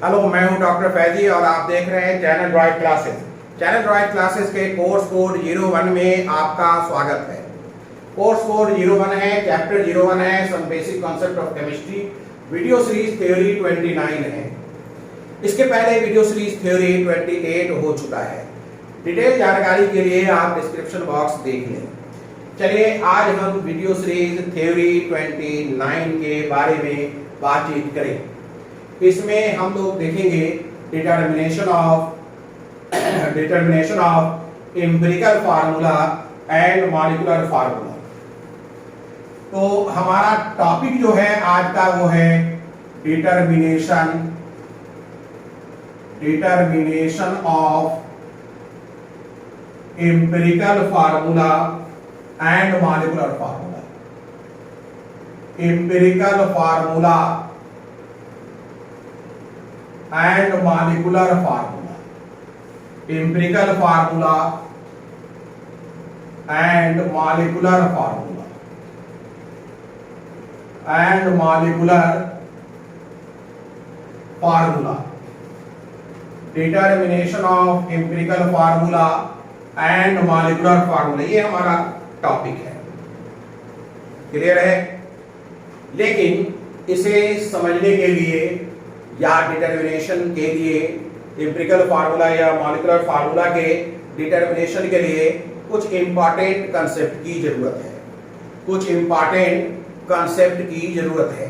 Hello, मैं हूं doctor Faizi और आप देख रहे हैं channel droid classes. Channel droid classes के कोर्स कोड 01 में आपका स्वागत है। कोर्स कोड 01 है, चैप्टर 01 है, some basic concept of chemistry. Video series theory 29 है। इसके पहले वीडियो सीरीज थ्योरी 28 हो चुका है। डिटेल जानकारी के लिए आप डिस्क्रिप्शन बॉक्स देख लें। चलिए आज हम वीडियो सीरीज थ्योरी 29 के बारे में बातचीत करें। इसमें हम लोग देखेंगे determination of empirical formula and molecular formula. तो हमारा टॉपिक जो है आज का वो है determination of empirical formula and molecular formula. Empirical formula and molecular formula. Empirical formula and molecular formula and molecular formula. Determination of empirical formula and molecular formula, ये हमारा टॉपिक है। क्लियर है? लेकिन इसे समझने के लिए या डिटर्मिनेशन के लिए एम्पिरिकल फार्मूला या मॉलिक्यूलर फार्मूला के डिटर्मिनेशन के लिए कुछ इंपॉर्टेंट कंसेप्ट की जरूरत है। कुछ इंपॉर्टेंट कंसेप्ट की जरूरत है,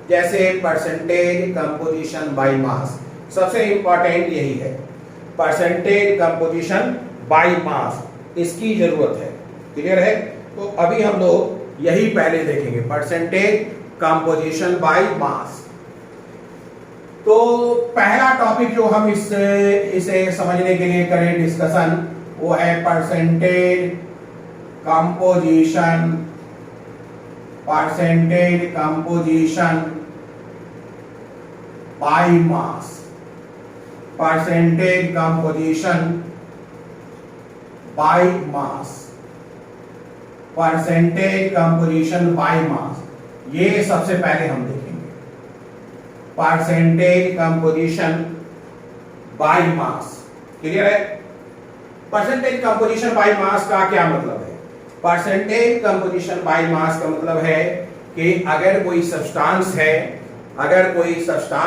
जैसे परसेंटेज कंपोजिशन बाय मास। सबसे इंपॉर्टेंट यही है, परसेंटेज कंपोजिशन बाय मास, इसकी जरूरत है। क्लियर है? तो अभी हम लोग यही पहले देखेंगे, परसेंटेज कंपोजिशन बाय मास। तो पहला टॉपिक जो हम इसे समझने के लिए करें डिस्कशन, वो है percentage composition by mass. Percentage composition by mass, percentage composition by मास, ये सबसे पहले हम देखेंगे। Percentage composition by mass. Clear है? परसेंटेज कंपोजिशन बाय मास का क्या मतलब है? परसेंटेज कंपोजिशन बाय मास का मतलब है कि अगर कोई सब्सटेंस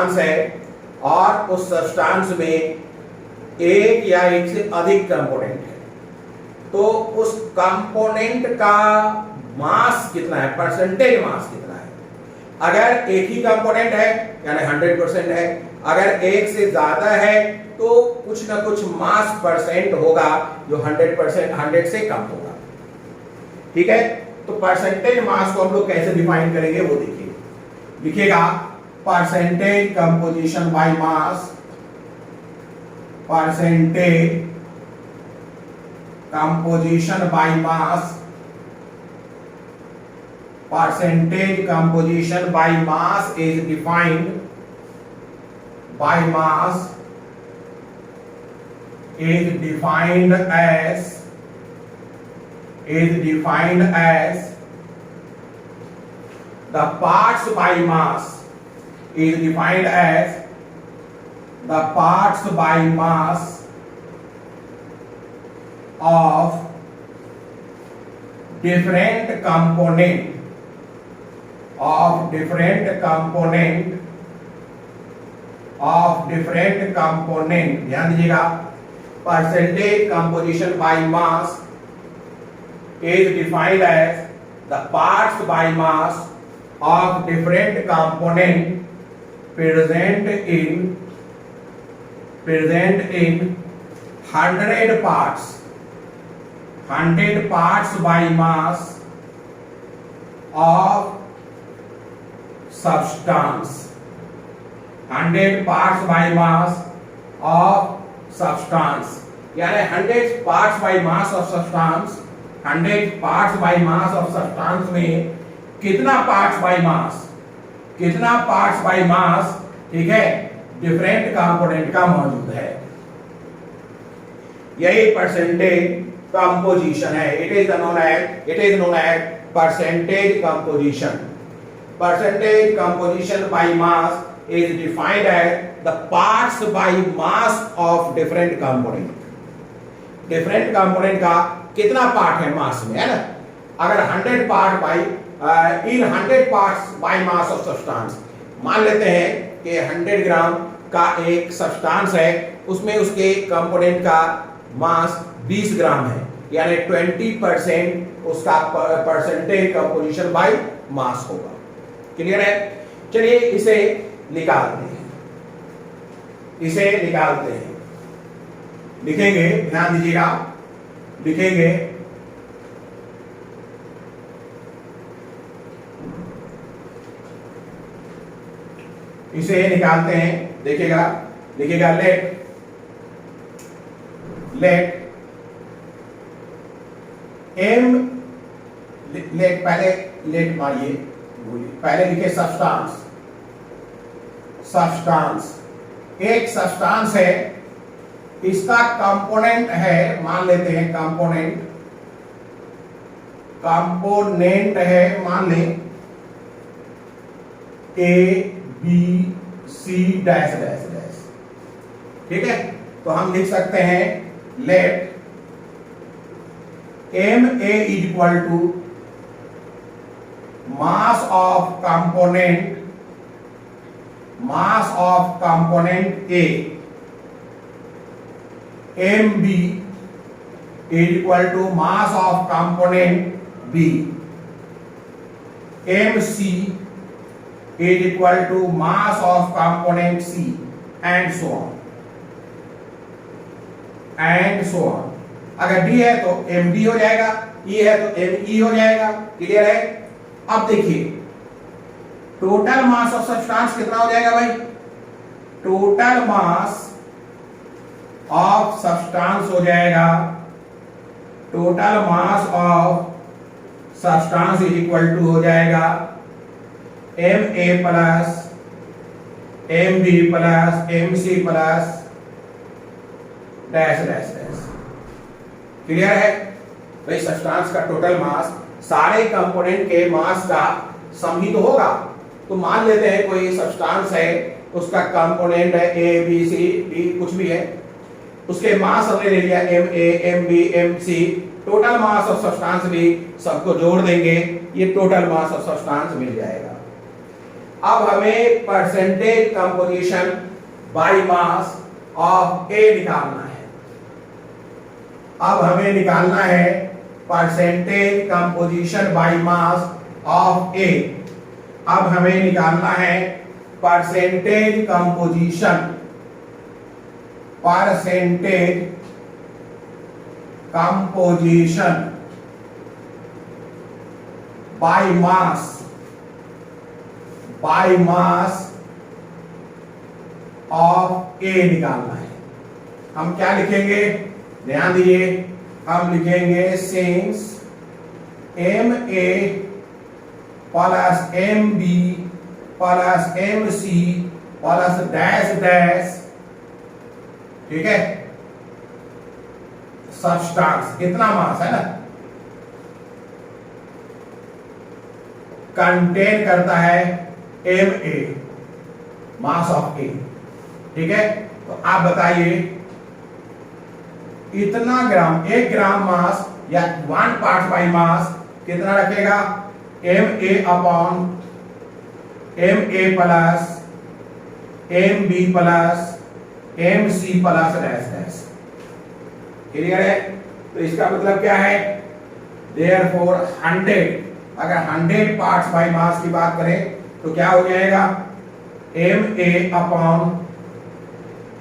है और उस सब्सटेंस में एक या एक से अधिक कंपोनेंट है, तो उस कंपोनेंट का मास कितना है, परसेंटेज मास कितना है। अगर एक ही कंपोनेंट है यानी 100% है, अगर एक से ज्यादा है तो कुछ ना कुछ मास परसेंट होगा जो 100 से कम होगा। ठीक है? तो परसेंटेज मास को हम लोग कैसे डिफाइन करेंगे वो देखिए। लिखिएगा percentage composition by mass, percentage composition by mass, percentage composition by mass is defined as the parts by mass is defined as the parts by mass of different component ध्यान दीजिएगा। Percentage composition by mass is defined as the parts by mass of different component present in 100 parts by mass of substance। 100 parts by mass of substance यानी 100 parts by mass of substance। 100 parts by mass of substance में कितना parts by mass, ठीक है, different component का मौजूद है। यही percentage composition है। It is known as percentage composition by mass is defined as the parts by mass of different component. Different component का कितना पार्ट है मास में, है ना। अगर 100 part by in 100 parts bye mass of substance, मान लेते हैं कि 100 ग्राम का एक सब्सटेंस है, उसमें उसके कंपोनेंट का मास 20 ग्राम है, यानी 20% उसका परसेंटेज कंपोजिशन बाय मास होगा। क्लियर है। चलिए इसे निकालते हैं, इसे निकालते हैं। लिखेंगे, ध्यान दीजिएगा, लिखेंगे इसे निकालते हैं। देखिएगा, लिखिएगा लेट एम, लेट पहले लेट मारिए, पहले लिखे सब्सटेंस। एक सब्सटेंस है, इसका कंपोनेंट है, मान लेते हैं कंपोनेंट है, मान लें A B C dash dash dash. ठीक है, तो हम लिख सकते हैं let M A is equal to mass of component A, M B is equal to mass of component B, M C is equal to mass of component C, and so on. अगर D है तो M D हो जाएगा, ई है तो M E हो जाएगा। Clear है। अब देखिए टोटल मास ऑफ सब्सटेंस कितना हो जाएगा भाई, टोटल मास ऑफ सब्सटेंस हो जाएगा, total mass of substance is equal to हो जाएगा M A plus M B plus M C plus dash dash dash. Clear है भाई। सब्सटेंस का टोटल मास सारे कंपोनेंट के मास का सम ही तो होगा। तो मान लेते हैं कोई सब्सटेंस है, उसका कंपोनेंट है ए बी सी डी, कुछ भी है, उसके मास हमने ले लिया M A M B M C, total mass of substance भी सबको जोड़ देंगे, ये टोटल मास ऑफ सब्सटेंस मिल जाएगा। अब हमें percentage composition by mass of A निकालना है। अब हमें निकालना है percentage composition by mass of A. अब हमें निकालना है percentage composition by mass of A निकालना है। हम क्या लिखेंगे, ध्यान दीजिए, हम लिखेंगे since M A plus M B plus M C plus dash dash, ठीक है, सब्सटेंस इतना मास है ना, कंटेन करता है एम ए, मास ऑफ ए। ठीक है, तो आप बताइए इतना ग्राम, 1 ग्राम मास या 1 पार्ट बाय मास कितना रखेगा, M A upon M A plus M B plus M C plus dash dash. Clear है। तो इसका मतलब क्या है, देयरफॉर 100, अगर 100 पार्ट्स बाय मास की बात करें तो क्या हो जाएगा, M A upon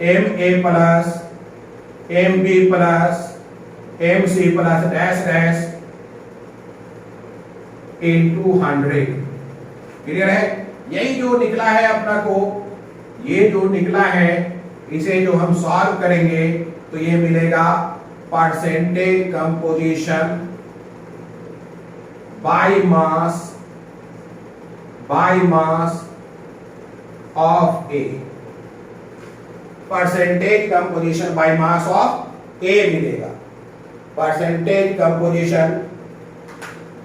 M A plus M B plus M C plus dash dash into 100। Clear है। यही जो निकला है अपना को, ये जो निकला है, इसे जो हम सॉल्व करेंगे तो ये मिलेगा percentage composition by mass of A. Percentage composition by mass of A मिलेगा, percentage composition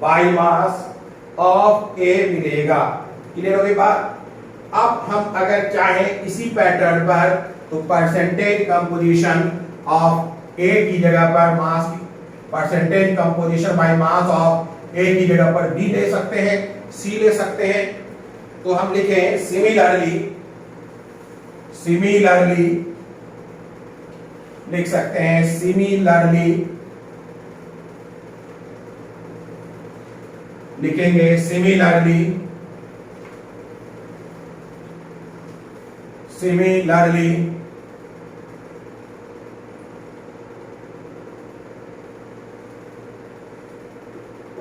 by mass of A मिलेगा। क्लियर हो गई बात। अब हम अगर चाहें इसी पैटर्न पर तो परसेंटेज कंपोजिशन ऑफ ए की जगह पर mass, percentage composition by mass of A की जगह पर बी ले सकते हैं, सी ले सकते हैं। तो हम लिखें सिमिलरली लिख सकते हैं सिमिलरली, लिखेंगे similarly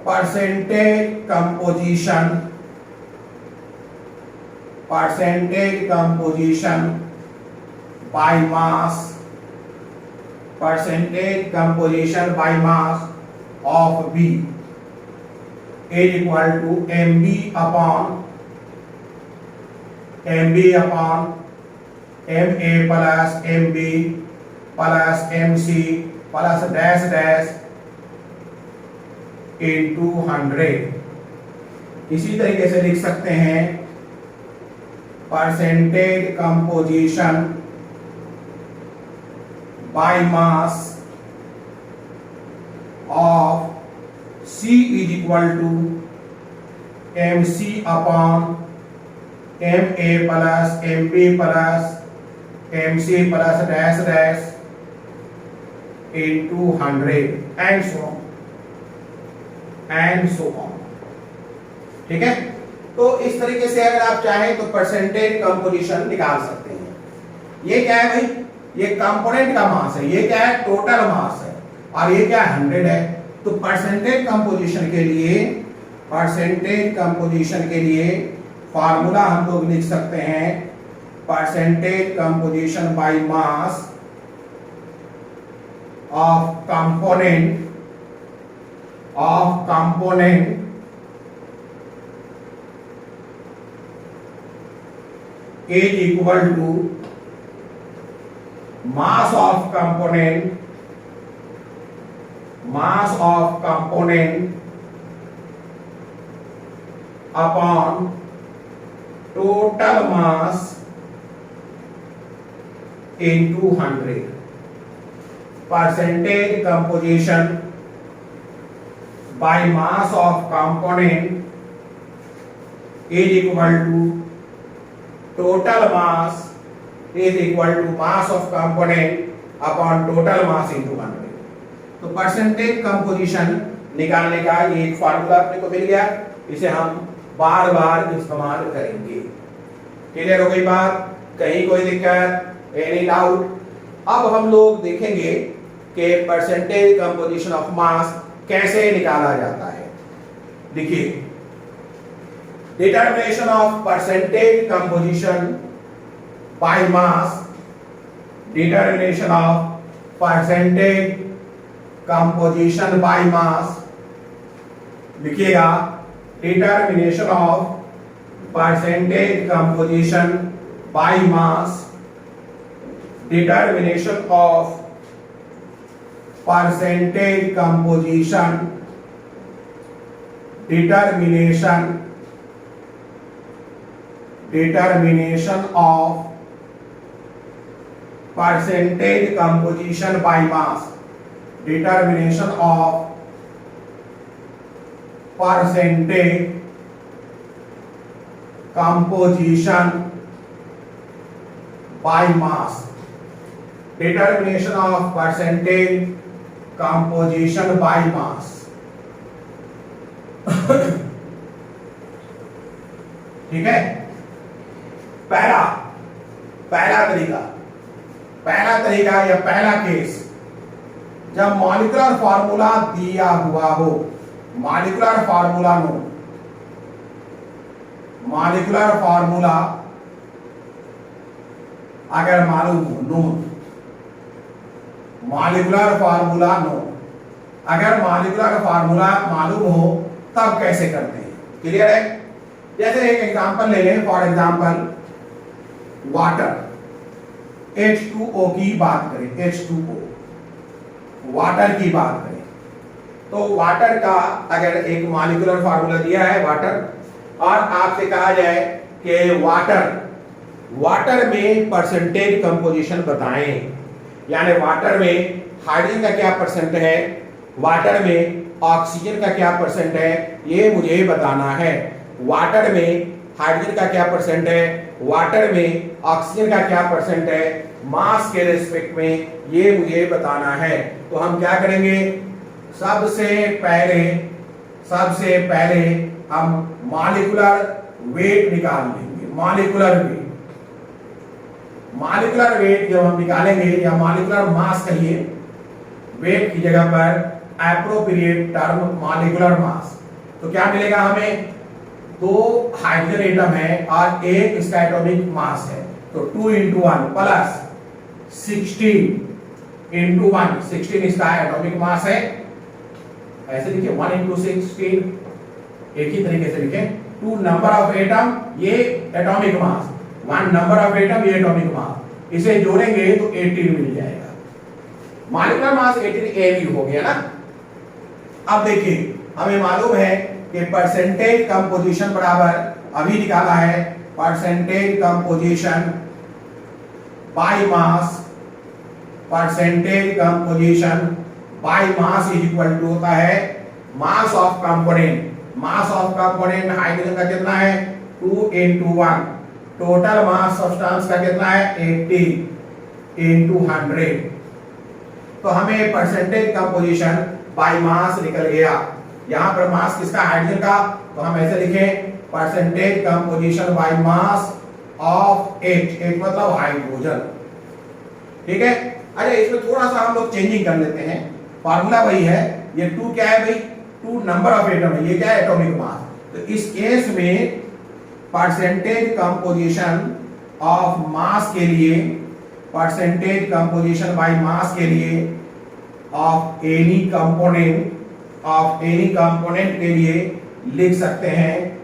percentage composition by mass, percentage composition by mass of B is equal to mb upon ma plus mb plus mc plus dash dash into 100। इसी तरीके से लिख सकते हैं percentage composition by mass of C is equal to mc upon ma plus mb plus mc plus dash dash into 100 and so on। ठीक है, तो इस तरीके से अगर आप चाहें तो परसेंटेज कंपोजिशन निकाल सकते हैं। ये क्या है भाई, ये कंपोनेंट का मास है, ये क्या है टोटल मास है, और ये क्या 100 है। तो परसेंटेज कंपोजिशन के लिए फार्मूला हम लोग लिख सकते हैं percentage composition by mass of component is equal to mass of component upon total mass into 100। percentage composition by mass of component is equal to total mass is equal to mass of component upon total mass into 100। तो percentage composition निकालने का ये एक formula अपने को मिल गया, इसे हम बार बार इस्तेमाल करेंगे। क्लियर हो गई बात, कहीं कोई दिक्कत, एनी डाउट? अब हम लोग देखेंगे कि परसेंटेज कंपोजिशन ऑफ मास कैसे निकाला जाता है। देखिए, determination of percentage composition by mass, determination of percentage composition by mass, लिखिएगा determination of percentage composition by mass, determination of percentage composition, determination of percentage composition by mass, determination of percentage composition by mass, determination of percentage composition by mass। ठीक है, पहला तरीका या पहला case, जब molecular formula दिया हुआ हो, मॉलिक्यूलर फार्मूला अगर मालूम हो, मॉलिक्यूलर फार्मूला अगर मॉलिक्यूलर फार्मूला मालूम हो तब कैसे करते हैं। क्लियर है? जैसे एक एग्जांपल ले लें, फॉर एग्जांपल वाटर, H2O की बात करें, H2O वाटर की बात करें, तो वाटर का अगर एक मॉलिक्यूलर फार्मूला दिया है वाटर, और आपसे कहा जाए कि वाटर में परसेंटेज कंपोजिशन बताएं, यानी वाटर में हाइड्रोजन का क्या परसेंट है, वाटर में ऑक्सीजन का क्या परसेंट है, ये मुझे बताना है। वाटर में हाइड्रोजन का क्या परसेंट है, वाटर में ऑक्सीजन का क्या परसेंट है, मास के रेस्पेक्ट में ये मुझे बताना है। तो हम क्या करेंगे, सबसे पहले हम मॉलिक्यूलर वेट निकाल लेंगे। मॉलिक्यूलर वेट जब हम निकालेंगे, या मॉलिक्यूलर मास कहिए, वेट की जगह पर एप्रोप्रिएट टर्म मॉलिक्यूलर मास। तो क्या मिलेगा हमें, 2 हाइड्रोजन एटम है और 1 इसका एटॉमिक मास है, तो 2 × 1 प्लस 16 × 1, 16 इसका एटॉमिक मास है। ऐसे लिखिए 1 × 16, एक ही तरीके से लिखें। 2 नंबर ऑफ एटम, ये atomic mass, 1 number of atom, ये एटॉमिक मास, इसे जोड़ेंगे तो 18 मिल जाएगा। मॉलिक्यूलर मास 18 Av हो गया ना। अब देखिए हमें मालूम है कि परसेंटेज कंपोजिशन बराबर, अभी निकाला है, percentage composition by mass, percentage composition by mass is equal to होता है mass of component. Mass of component hydrogen का कितना है, 2 × 1, टोटल मास सब्सटेंस का कितना है, 80 × 100। तो हमें परसेंटेज कंपोजिशन बाय मास निकल गया। यहां पर मास किसका, हाइड्रोजन का, तो हम ऐसे लिखें percentage composition by mass of H मतलब हाइड्रोजन। ठीक है। अरे इसमें थोड़ा सा हम लोग चेंजिंग कर लेते हैं, फार्मूला वही है। ये 2 क्या है भाई, 2 नंबर ऑफ एटम है, ये क्या है, एटॉमिक मास। तो इस केस में परसेंटेज कंपोजिशन ऑफ मास के लिए, परसेंटेज कंपोजिशन बाय मास के लिए ऑफ एनी कंपोनेंट के लिए लिख सकते हैं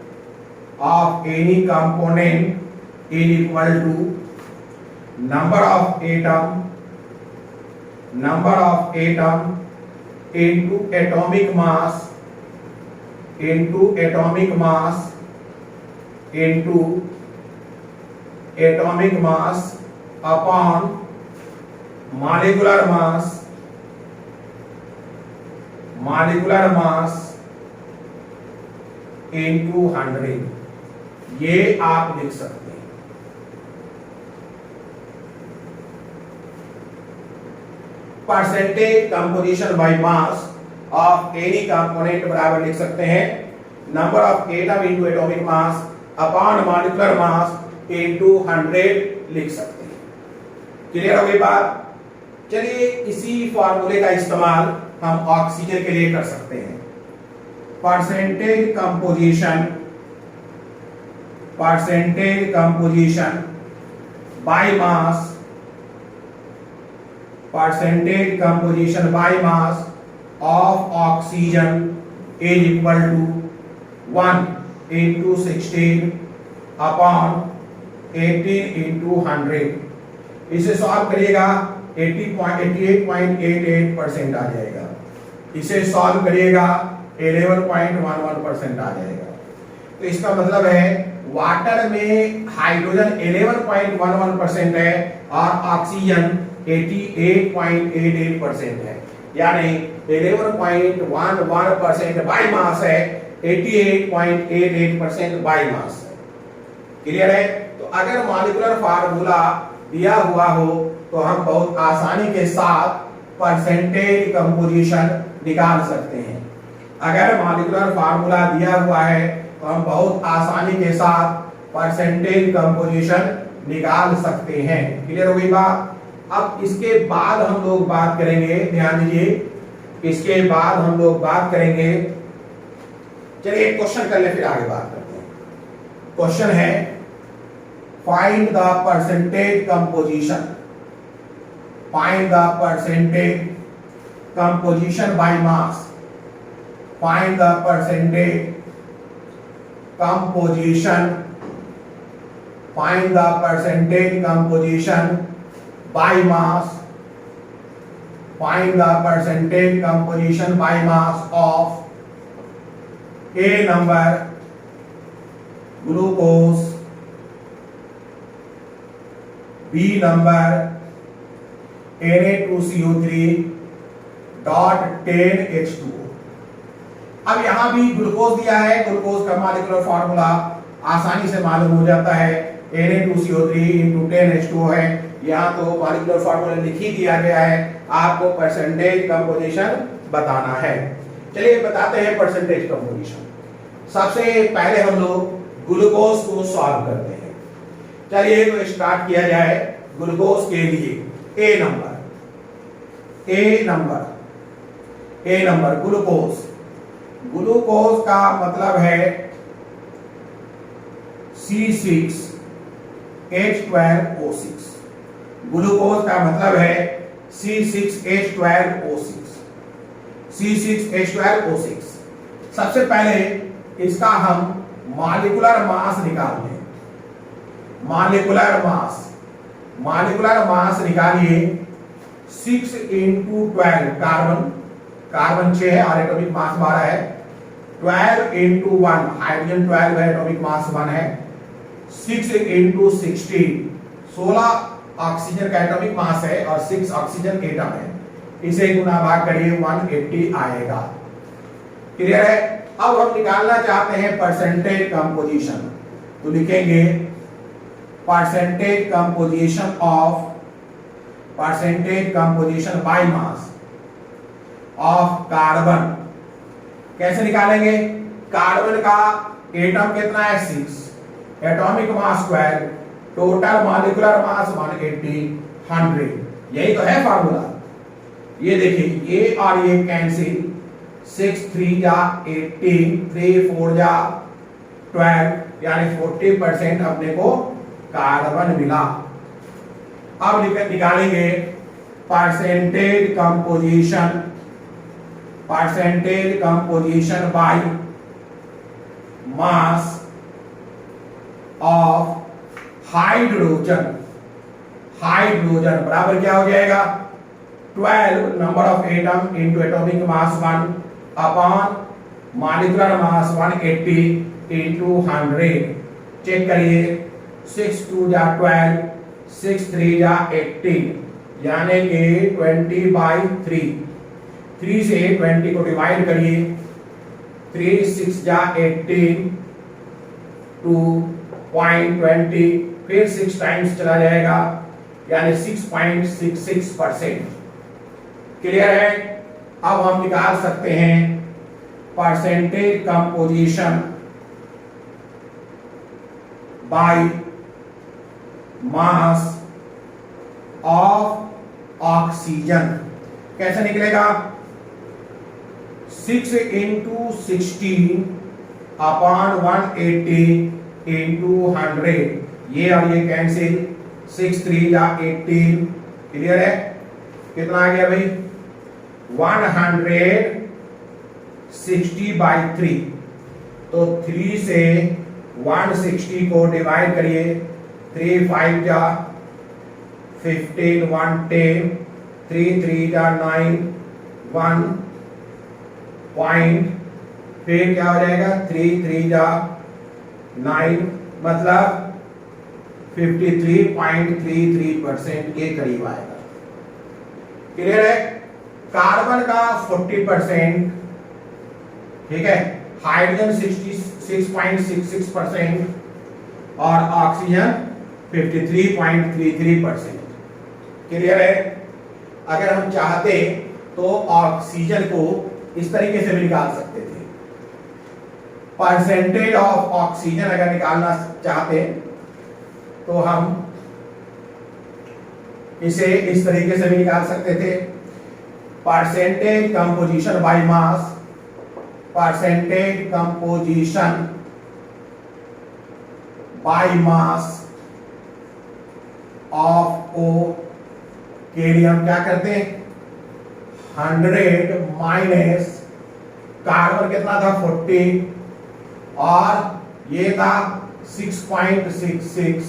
of any component is equal to number of atom into atomic mass into atomic mass upon molecular mass into 100। ये आप लिख सकते हैं। Percentage composition by mass of any component बराबर लिख सकते हैं number of atom into atomic mass upon molecular mass into 100 लिख सकते हैं। क्लियर हो गई बात। चलिए इसी फार्मूले का इस्तेमाल हम ऑक्सीजन के लिए कर सकते हैं। Percentage composition by mass, percentage composition by mass of oxygen is equal to 1 into 16 upon 18 into 100। इसे सॉल्व करिएगा 88.88% आ जाएगा। इसे सॉल्व करिएगा 11.11% आ जाएगा। तो इसका मतलब है वाटर में हाइड्रोजन 11.11% है और ऑक्सीजन 88.88% है, यानी 11.11% बाय मास है, 88.88% बाय मास है। क्लियर है। तो अगर मॉलिक्यूलर फार्मूला दिया हुआ हो तो हम बहुत आसानी के साथ परसेंटेज कंपोजिशन निकाल सकते हैं। अगर मॉलिक्यूलर फार्मूला दिया हुआ है तो हम बहुत आसानी के साथ परसेंटेज कंपोजिशन निकाल सकते हैं। क्लियर हो गई बात। अब इसके बाद हम लोग बात करेंगे, ध्यान दीजिए, इसके बाद हम लोग बात करेंगे, चलिए एक क्वेश्चन कर ले फिर आगे बात करते हैं। क्वेश्चन है find the percentage composition by mass, find the percentage composition by mass, find the percentage composition by mass of A number glucose, B number Na2CO3.10H2O। अब यहां भी ग्लूकोज दिया है, ग्लूकोज का मॉलिक्यूलर फार्मूला आसानी से मालूम हो जाता है, Na2CO3 × 10H2O है। यहाँ तो मॉलिक्यूलर फार्मूला लिख ही दिया गया है, आपको परसेंटेज कंपोजिशन बताना है। चलिए बताते हैं परसेंटेज कंपोजिशन। सबसे पहले हम लोग ग्लूकोज को सॉल्व करते हैं। चलिए तो स्टार्ट किया जाए ग्लूकोज के लिए। ए नंबर ग्लूकोज का मतलब है C6H12O6। ग्लूकोज का मतलब है C6H12O6। सबसे पहले इसका हम मॉलिक्यूलर मास निकाल लें। मॉलिक्यूलर मास निकालिए। 6 × 12 कार्बन 6 है और एटॉमिक मास 12 है। 12 × 1 हाइड्रोजन 12 है, एटॉमिक मास 1 है। 6 × 16 16 ऑक्सीजन का एटॉमिक मास है और 6 ऑक्सीजन एटम है। इसे गुना भाग करिए 180 आएगा। क्लियर है। अब हम निकालना चाहते हैं परसेंटेज कंपोजिशन, तो लिखेंगे percentage composition by mass of carbon. कैसे निकालेंगे? कार्बन का एटम कितना है? 6, atomic mass 12, total molecular mass 180, 100। यही तो है फार्मूला। ये देखिए, ये और ये कैंसिल। 6 3 जा 18, 3 4 जा 12, यानी 40% अपने को कार्बन मिला। अब निकालेंगे percentage composition by mass of hydrogen बराबर क्या हो जाएगा? 12 number of atom into atomic mass 1 upon molecular mass 180 into 100। Check करिए। 6 2 जा 12, 6 3 जा 18, यानी कि 20/3। 3 से 20 को डिवाइड करिए। 3 6 जा 18, 2.20, फिर 6 टाइम्स चला जाएगा, यानी 6.66%। क्लियर है। अब हम निकाल सकते हैं percentage composition by mass of oxygen. कैसे निकलेगा? 6 × 16 अपॉन 180 इंटू 100। ये और ये कैंसिल। 6 3 जा 18। क्लियर है। कितना आ गया भाई? 160/3। तो 3 से 160 को डिवाइड करिए। 3 5 जा 15, 1 10, 3 3 जा 9, 1 पॉइंट, फिर क्या हो जाएगा? 3 3 जा 9, मतलब 53.33% के करीब आएगा। क्लियर है। कार्बन का 40%, ठीक है, हाइड्रोजन 66.66% और ऑक्सीजन 53.33%। क्लियर है। अगर हम चाहते तो ऑक्सीजन को इस तरीके से भी निकाल सकते थे। परसेंटेज ऑफ ऑक्सीजन अगर निकालना चाहते तो हम इसे इस तरीके से भी निकाल सकते थे। Percentage composition by mass of O के लिए हम क्या करते हैं? 100 माइनस कार्बन कितना था? 40 और ये था 6.66।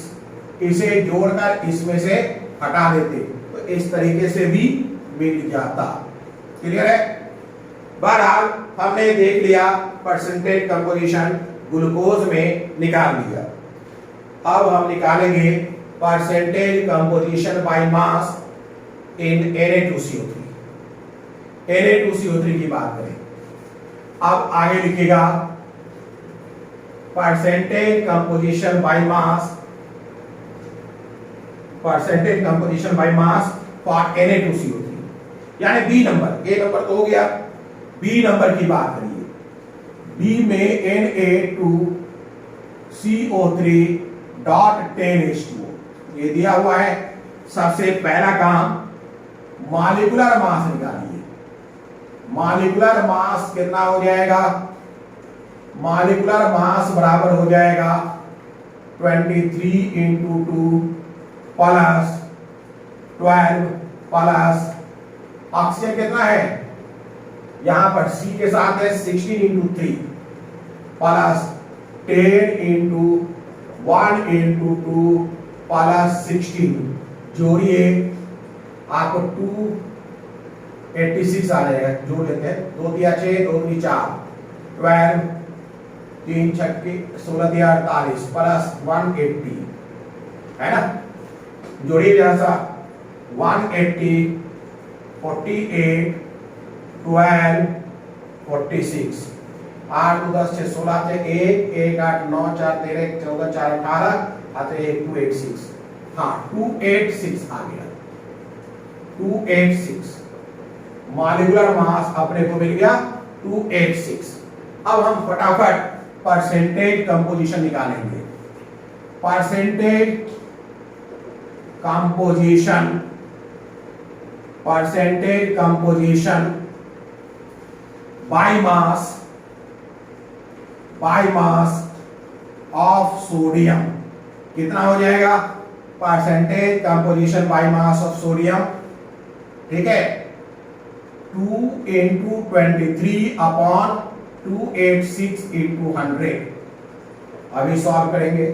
इसे जोड़कर इसमें से हटा देते तो इस तरीके से भी मिल जाता। क्लियर है। बहरहाल हमने देख लिया परसेंटेज कंपोजिशन ग्लूकोज में निकाल लिया। अब हम निकालेंगे percentage composition by mass in Na2CO3, Na2CO3 की बात करें। अब आगे लिखिएगा percentage composition by mass, percentage composition by mass for Na2CO3, यानी बी नंबर, ए नंबर तो हो गया, बी नंबर की बात करिए। बी में Na2CO3.10H2O ये दिया हुआ है। सबसे पहला काम मॉलिक्यूलर मास निकालिए। मॉलिक्यूलर मास कितना हो जाएगा? मॉलिक्यूलर मास बराबर हो जाएगा 23 इंटू 2 प्लस 12 प्लस ऑक्सीजन कितना है यहां पर सी के साथ है 16 into 3 plus 10 into 1 into 2 plus 16 जोड़िए आपको 286 आ जाएगा। जोड़ लेते हैं, 2 दिया 6, 2 दी 4, 12, 3 छक्के 16 दिया 48 प्लस 180 है ना। जोड़िए जरा सा 180 48 12 46 8 2 10 6 16 से 1 1 8 9 4 13 14 4 18 आते 286। हाँ 286 आ गया, 286 मॉलिक्यूलर मास अपने को मिल गया 286। अब हम फटाफट परसेंटेज कंपोजिशन निकालेंगे। Percentage composition, percentage composition by mass of sodium कितना हो जाएगा? Percentage composition by mass of sodium, ठीक है, 2 इंटू 23 अपॉन 286 इंटू 100। अभी सॉल्व करेंगे।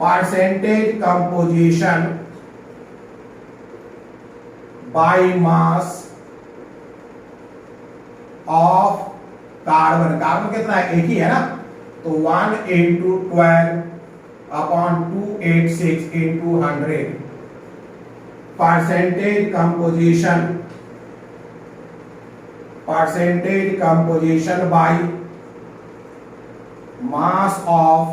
Percentage composition by mass of carbon, carbon कितना है? एक ही है ना, तो 1 into 12 upon 286 into 100। Percentage composition by mass of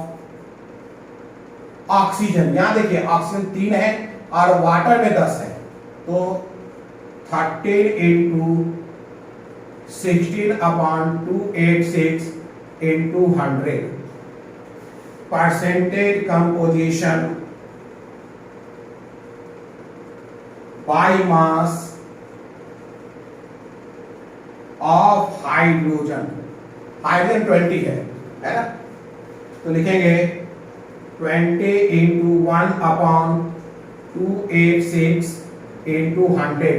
oxygen, यहां देखिए ऑक्सीजन 3 है और वाटर में 10 है, तो 13 into 16 upon 286 into 100। Percentage composition by mass of hydrogen, hydrogen 20 है ना, तो लिखेंगे 20 इंटू 1 अपॉन 286 इंटू 100।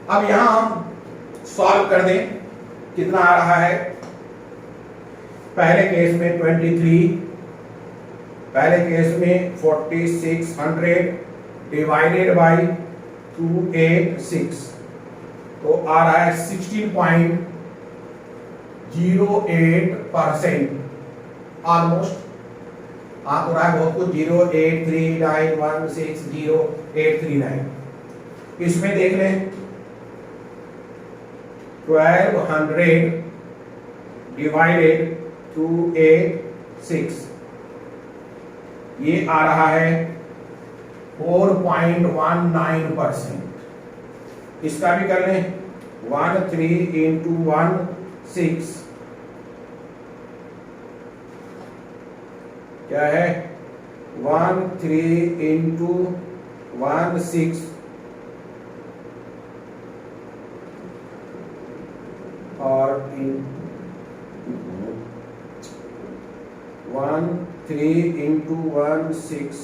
अब यहां हम सॉल्व कर दें, कितना आ रहा है? पहले केस में 23, पहले केस में 4600 डिवाइडेड बाय 286, तो आ रहा है 16.08%, ऑलमोस्ट आ तो रहा है बहुत कुछ, 0.839160.839। इसमें देख लें 1200 डिवाइडेड 286, ये आ रहा है 4.19%। इसका भी कर लें 13 इंटू 16 क्या है 13 इंटू 16 और 13 इंटू 16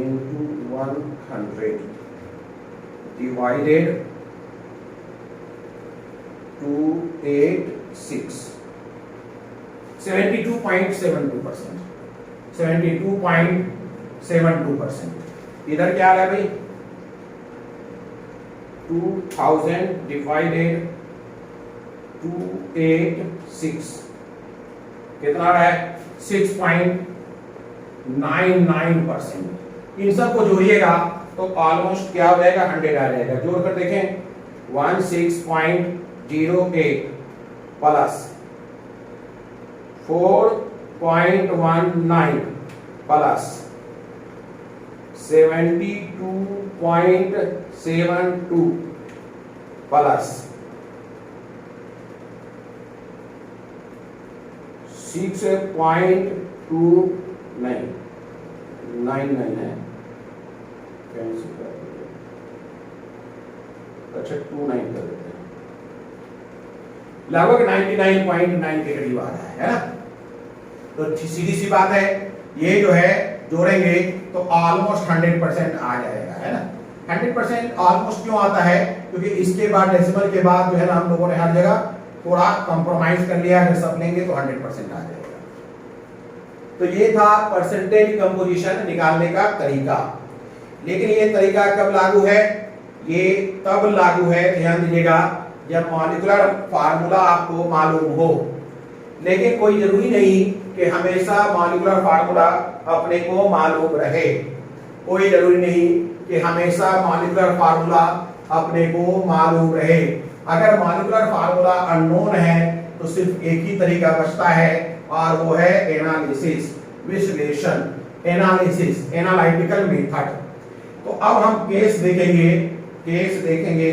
इंटू 100 डिवाइडेड 286, 72.72%, 72.72%। इधर क्या आ रहा है भाई? 2000 डिवाइडेड 286 कितना आ रहा है? 6.9%। 99%। इन सब को जोड़िएगा तो ऑलमोस्ट क्या हो जाएगा, 100 आ जाएगा। जोड़कर देखें 16.08 प्लस 4.19 प्लस 72.72 प्लस 6.29 है, अच्छा 29 कर देते हैं, लगभग 99.9 के करीब आ रहा है ना। तो सीधी सी बात है, ये जो है जोड़ेंगे तो ऑलमोस्ट 100% आ जाएगा, है ना। 100% ऑलमोस्ट क्यों आता है, क्योंकि इसके बाद डेसिमल के बाद जो है ना हम लोगों ने हर जगह थोड़ा कॉम्प्रोमाइज कर लिया, अगर सब लेंगे तो 100% आ जाएगा। तो ये था परसेंटेज कंपोजिशन निकालने का तरीका। लेकिन ये तरीका कब लागू है, ये तब लागू है, ध्यान दीजिएगा, जब मॉलिक्यूलर फार्मूला आपको मालूम हो। लेकिन कोई जरूरी नहीं कि हमेशा मॉलिक्यूलर फार्मूला अपने को मालूम रहे, कोई जरूरी नहीं कि हमेशा मॉलिक्यूलर फार्मूला अपने को मालूम रहे। अगर मॉलिक्यूलर फार्मूला अननोन है तो सिर्फ एक ही तरीका बचता है, और वो है एनालिसिस, विश्लेषण, एनालिसिस, एनालिटिकल मेथड। तो अब हम केस देखेंगे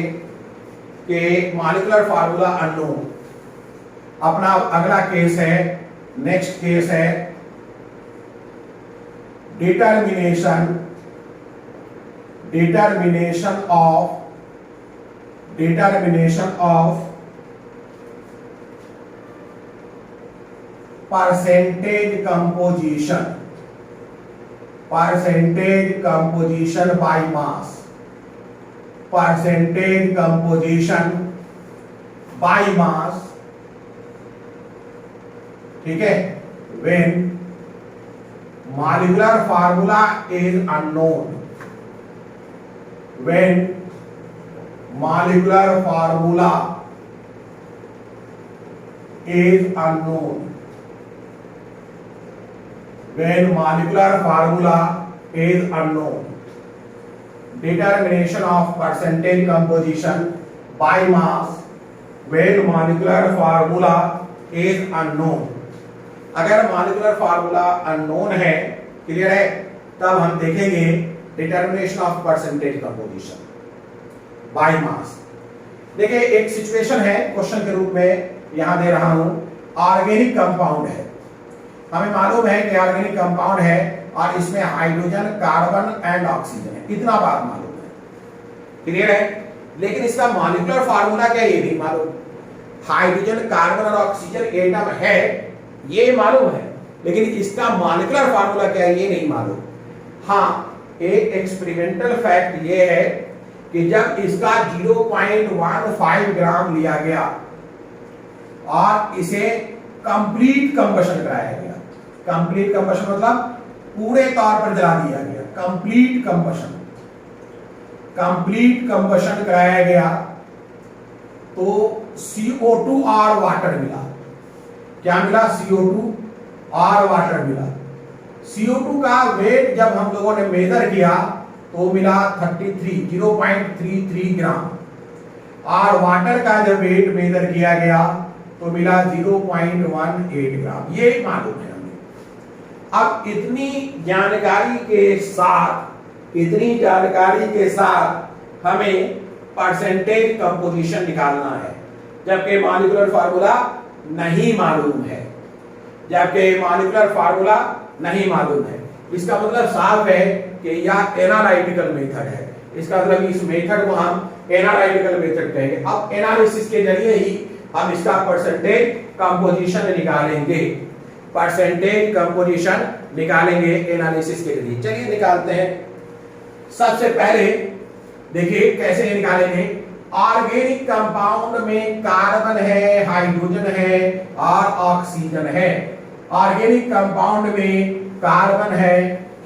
कि मॉलिक्यूलर फार्मूला अननोन। अपना अगला केस है, नेक्स्ट केस है determination of percentage composition by mass, percentage composition by mass, ठीक है, when molecular formula is unknown, when molecular formula is unknown, when molecular formula is unknown, determination of percentage composition by mass when molecular formula is unknown। अगर molecular formula unknown है, clear है, तब हम देखेंगे determination of percentage composition by मास। देखिए एक situation है, question के रूप में यहां दे रहा हूं, ऑर्गेनिक कंपाउंड है, हमें मालूम है कि ऑर्गेनिक कंपाउंड है और इसमें हाइड्रोजन, कार्बन एंड ऑक्सीजन है, इतना बात मालूम है, क्लियर है। लेकिन इसका मॉलिक्यूलर फार्मूला क्या, ये नहीं मालूम। हाइड्रोजन, कार्बन और ऑक्सीजन एटम है, ये मालूम है, लेकिन इसका मॉलिक्यूलर फार्मूला क्या है, ये नहीं मालूम। हाँ, एक एक्सपेरिमेंटल फैक्ट ये है कि जब इसका 0.15 ग्राम लिया गया और इसे कंप्लीट कंबशन कराया गया, कंप्लीट कंबशन मतलब पूरे तौर पर जला दिया गया, कंप्लीट कंबशन कराया गया, तो CO2 और वाटर मिला। क्या मिला, CO2 और वाटर मिला। CO2 का वेट जब हम लोगों ने मेजर किया तो मिला 0.33 ग्राम, और वाटर का जब वेट मेजर किया गया तो मिला 0.18 ग्राम, ये मालूम है हमें। अब इतनी जानकारी के साथ हमें परसेंटेज कंपोजिशन निकालना है, जबकि मॉलिक्यूलर फार्मूला नहीं मालूम है, इसका मतलब साफ है कि यह एनालिटिकल मेथड है। इसका मतलब इस मेथड को हम एनालिटिकल मेथड कहेंगे। अब एनालिसिस के जरिए ही हम इसका परसेंटेज कंपोजिशन निकालेंगे एनालिसिस के जरिए। चलिए निकालते हैं। सबसे पहले देखिए कैसे निकालेंगे। ऑर्गेनिक कंपाउंड में कार्बन है, हाइड्रोजन है और ऑक्सीजन है। ऑर्गेनिक कंपाउंड में कार्बन है,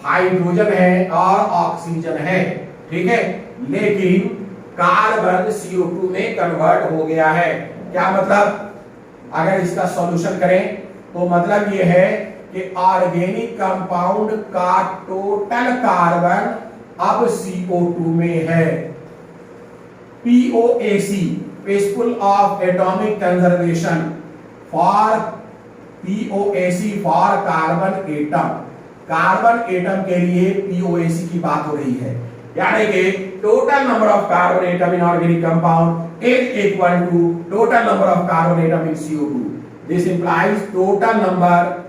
हाइड्रोजन है और ऑक्सीजन है, ठीक है। लेकिन कार्बन CO2 में कन्वर्ट हो गया है। क्या मतलब, अगर इसका सॉल्यूशन करें तो मतलब यह है कि ऑर्गेनिक कंपाउंड का टोटल कार्बन अब CO2 में है। POAC principle of atomic conservation for POAC for carbon atom, carbon atom के लिए POAC की बात हो रही है, यानी कि total number of carbon atom in organic compound is equal to total number of carbon atom in CO2। This implies total number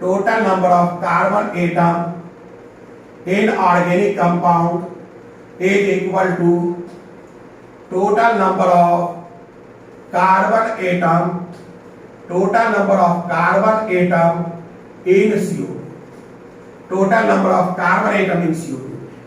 of carbon atom in organic compound is equal to total number of carbon atom in CO2, total number of carbon atom in CO2।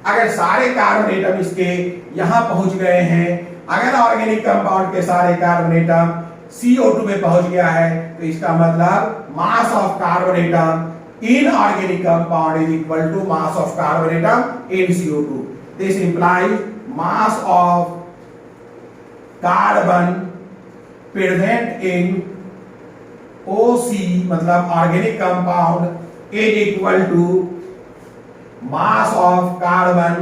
अगर सारे carbon atom इसके यहां पहुंच गए हैं, अगर organic compound के सारे कार्बन एटम CO2 में पहुंच गया है, तो इसका मतलब mass of carbon atom in organic compound is equal to mass of carbon atom in CO2। This implies mass of carbon present in OC मतलब organic compound is equal to mass of carbon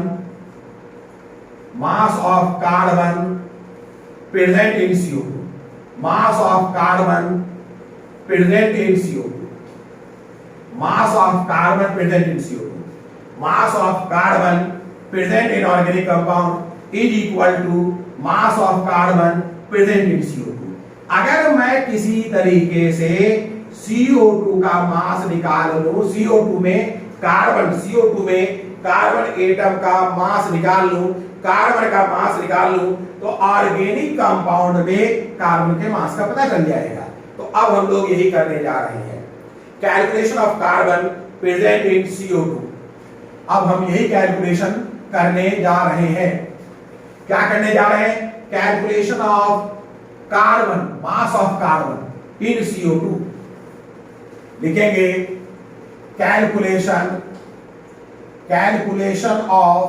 present in CO2, mass of carbon present in CO2, mass of carbon present in CO2, mass of carbon present in organic compound is equal to mass of carbon present in CO2। अगर मैं किसी तरीके से CO2 का मास निकाल लूं, CO2 में carbon atom का मास निकाल लूं, कार्बन का मास निकाल लूं, तो ऑर्गेनिक कंपाउंड में कार्बन के मास का पता चल जाएगा। तो अब हम लोग यही करने जा रहे हैं, calculation of carbon present in CO2। अब हम यही कैलकुलेशन करने जा रहे हैं। क्या करने जा रहे हैं? Calculation of carbon, mass of carbon in CO2। लिखेंगे calculation of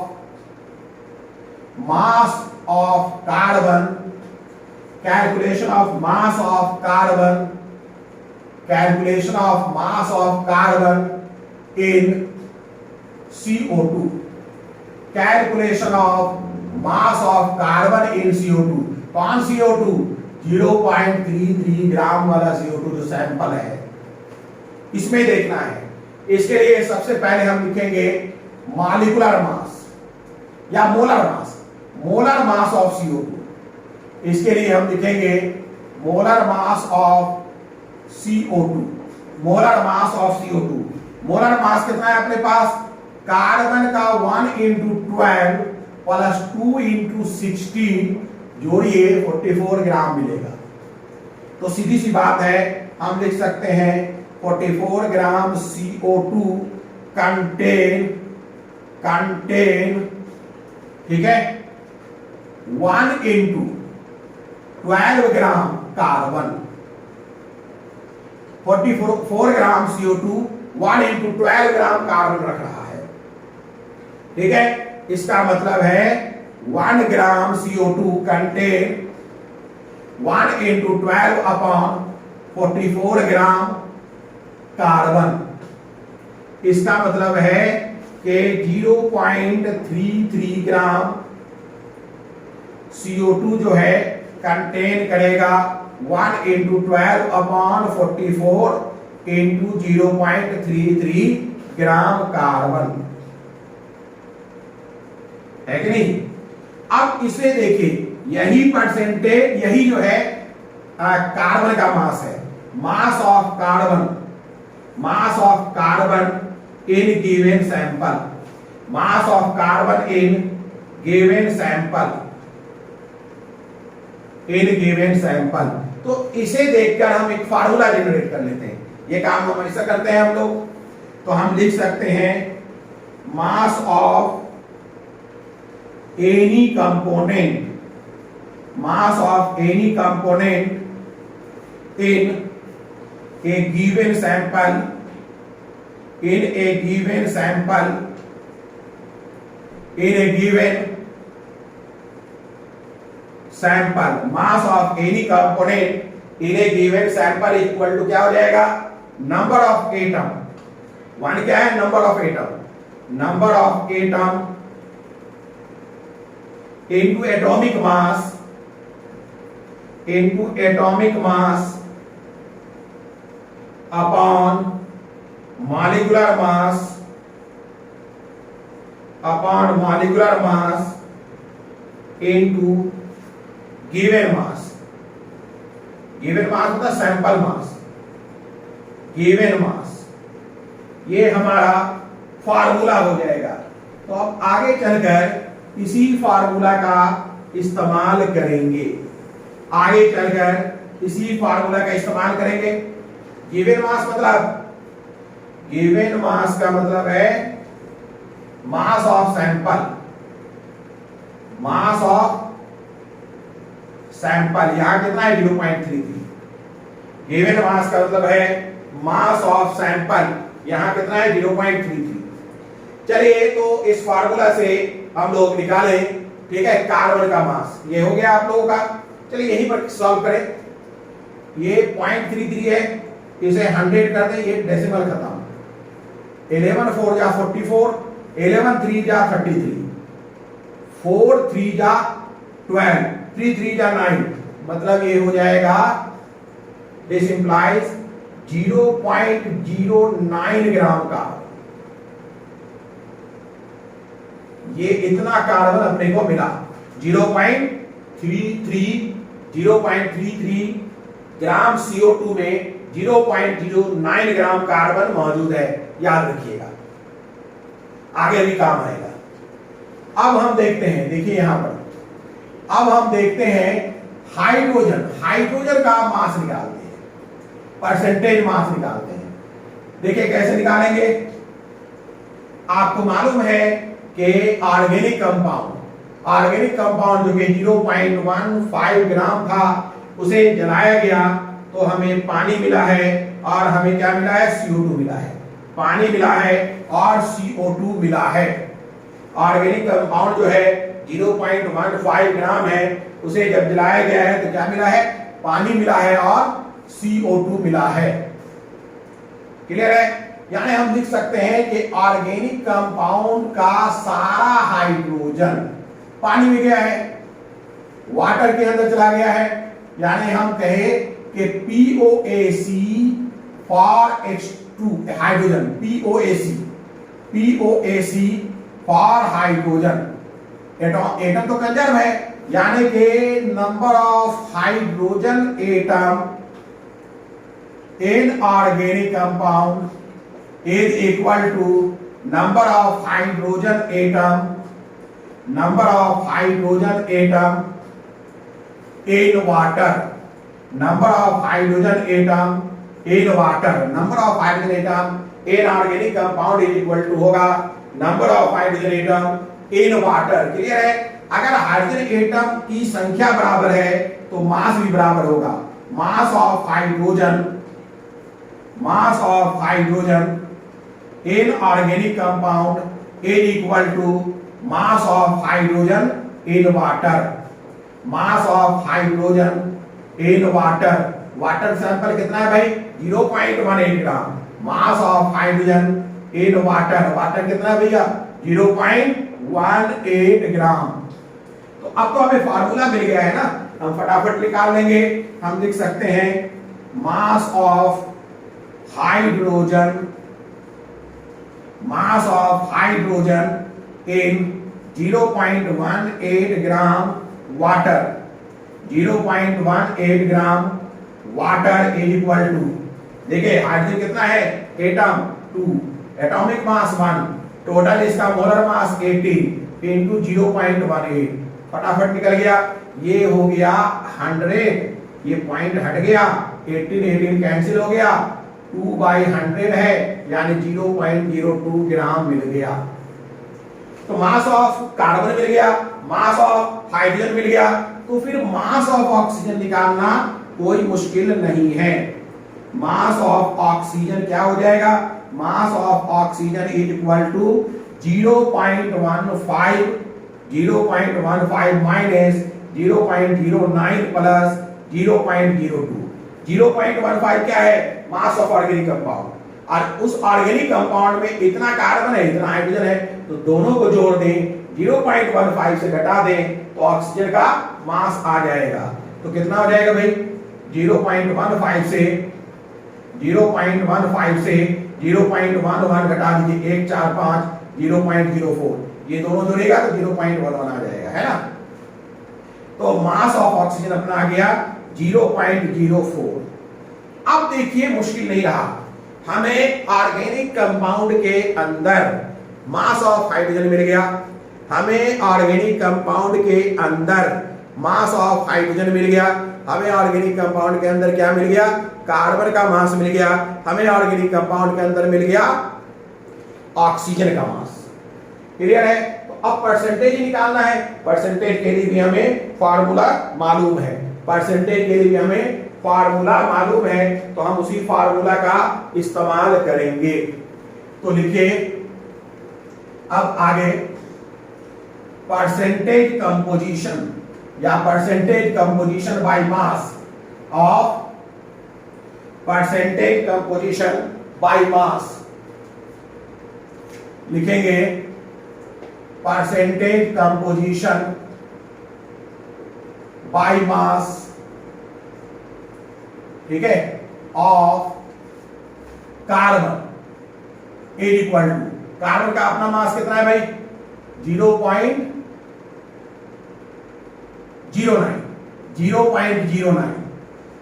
mass of carbon, calculation of mass of carbon in CO2, calculation of mass of carbon in CO2। कौन CO2? 0.33 ग्राम वाला CO2 जो सैंपल है, इसमें देखना है। इसके लिए सबसे पहले हम लिखेंगे मॉलिक्यूलर मास या मोलर मास ऑफ CO2। इसके लिए हम लिखेंगे molar mass of CO2। Molar mass कितना है अपने पास? कार्बन का 1 × 12 प्लस 2 × 16 जोड़िए 44 ग्राम मिलेगा। तो सीधी सी बात है, हम लिख सकते हैं 44 ग्राम CO2 कंटेन, ठीक है, 1 × 12 ग्राम कार्बन। 44 ग्राम CO2 1 × 12 ग्राम कार्बन रख रहा है, ठीक है। इसका मतलब है 1 ग्राम CO2 contain 1 × 12 upon 44 gram carbon. इसका मतलब है कि 0.33 ग्राम CO2 जो है कंटेन करेगा 1 × 12 अपॉन 44 × 0.33 ग्राम कार्बन, है कि नहीं? अब इसे देखिए, यही परसेंटेज, यही जो है कार्बन का मास है। Mass of carbon in given sample, mass of carbon in given sample. तो इसे देखकर हम एक फार्मूला जनरेट कर लेते हैं। ये काम हम ऐसा करते हैं हम लोग, तो हम लिख सकते हैं mass of any component in a given sample, mass of any component in a given sample equal to क्या हो जाएगा? नंबर ऑफ एटम, वन क्या है, number of atom, number of atom into atomic mass, into atomic mass upon molecular mass, upon molecular mass into given mass. Given mass होता है sample मास, given mass, ये हमारा formula हो जाएगा। तो अब आगे चलकर इसी फार्मूला का इस्तेमाल करेंगे, आगे चलकर इसी फार्मूला का इस्तेमाल करेंगे। गिवन मास मतलब, गिवन मास का मतलब है mass of sample, mass of sample, यहां कितना है 0.33। गिवन मास का मतलब है मास ऑफ सैंपल, यहां कितना है 0.33। चलिए तो इस फार्मूला से हम लोग निकालें, ठीक है, कार्बन का मास, ये हो गया आप लोगों का। चलिए यहीं पर सॉल्व करें। ये 0.33 है, इसे 100 कर दें, ये डेसिमल खत्म। 11 4 जा 44, 11 3 जा 33, 4 3 जा 12, 3 3 जा 9, मतलब ये हो जाएगा, दिस इंप्लाइज 0.09 ग्राम का। ये इतना कार्बन अपने को मिला, 0.33 ग्राम CO2 में 0.09 ग्राम कार्बन मौजूद है, याद रखिएगा, आगे भी काम आएगा। अब हम देखते हैं, देखिए यहां पर, अब हम देखते हैं हाइड्रोजन, हाइड्रोजन का मास निकालते हैं, परसेंटेज मास निकालते हैं। देखिए कैसे निकालेंगे। आपको मालूम है कि ऑर्गेनिक कंपाउंड, ऑर्गेनिक कंपाउंड जो कि 0.15 ग्राम था, उसे जलाया गया तो हमें पानी मिला है, और हमें क्या मिला है, CO2 मिला है, पानी मिला है और CO2 मिला है। ऑर्गेनिक कंपाउंड जो है 0.15 ग्राम है, उसे जब जलाया गया है तो क्या मिला है, पानी मिला है और CO2 मिला है। क्लियर है। यानी हम लिख सकते हैं कि ऑर्गेनिक कंपाउंड का सारा हाइड्रोजन पानी में गया है, वाटर के अंदर चला गया है। यानी हम कहें कि POAC for H2 hydrogen, POAC for hydrogen, atom तो कंजर्व है, यानी कि number of hydrogen atom in organic compound is equal to number of hydrogen atom, number of hydrogen atom in water, number of hydrogen atom in water, number of hydrogen atom in organic compound is equal to होगा number of hydrogen atom in water। Clear है। अगर hydrogen atom की संख्या बराबर है तो मास भी बराबर होगा। मास of hydrogen, mass of hydrogen in organic compound is equal to mass of hydrogen in water, mass of hydrogen in water, water sample कितना है भाई 0.18 ग्राम, mass of hydrogen in water, water कितना है भैया 0.18 ग्राम। तो अब तो हमें फार्मूला मिल गया है ना, हम फटाफट निकाल लेंगे। हम लिख सकते हैं mass of hydrogen, mass of hydrogen in 0.18 gram water, 0.18 gram water is equal to, देखिए हाइड्रोजन कितना है, एटम 2, एटॉमिक मास 1, टोटल इसका मोलर मास 18 इंटू 0.18, फटाफट निकल गया, ये हो गया 100, ये पॉइंट हट गया, 18 कैंसिल हो गया, 2/100 है, यानी 0.02 ग्राम मिल गया। तो मास ऑफ कार्बन मिल गया, मास ऑफ हाइड्रोजन मिल गया, तो फिर मास ऑफ ऑक्सीजन निकालना कोई मुश्किल नहीं है। मास ऑफ ऑक्सीजन क्या हो जाएगा, mass of oxygen is equal to 0.15 minus 0.09 plus 0.02, 0.15 क्या है? Mass of organic compound. और उस ऑर्गेनिक कंपाउंड में इतना कार्बन है, इतना हाइड्रोजन है, तो दोनों को जोड़ दें, 0.15 से घटा दें तो ऑक्सीजन का मास आ जाएगा। तो कितना हो जाएगा भाई? 0.15 से 0.11 घटा दीजिए 145 0.04, ये दोनों जोड़ेगा तो 0.11 आ जाएगा, है ना। तो मास ऑफ ऑक्सीजन अपना आ गया 0.04। अब देखिए मुश्किल नहीं रहा, हमें ऑर्गेनिक कंपाउंड के अंदर मास ऑफ हाइड्रोजन मिल गया, हमें ऑर्गेनिक कंपाउंड के अंदर मास ऑफ हाइड्रोजन मिल गया, हमें ऑर्गेनिक कंपाउंड के अंदर क्या मिल गया? कार्बन का मास मिल गया, हमें ऑर्गेनिक कंपाउंड के अंदर मिल गया ऑक्सीजन का मास। क्लियर है? तो अब परसेंटेज निकालना है, परसेंटेज के लिए भी हमें फार्मूला मालूम है, परसेंटेज के लिए भी हमें फार्मूला मालूम है, तो हम उसी फार्मूला का इस्तेमाल करेंगे। तो लिखिए अब आगे परसेंटेज कंपोजिशन या percentage composition by mass of, percentage composition by mass लिखेंगे, परसेंटेज कंपोजिशन बाय मास, ठीक है, of carbon is equal to, carbon का अपना मास कितना है भाई? 0.09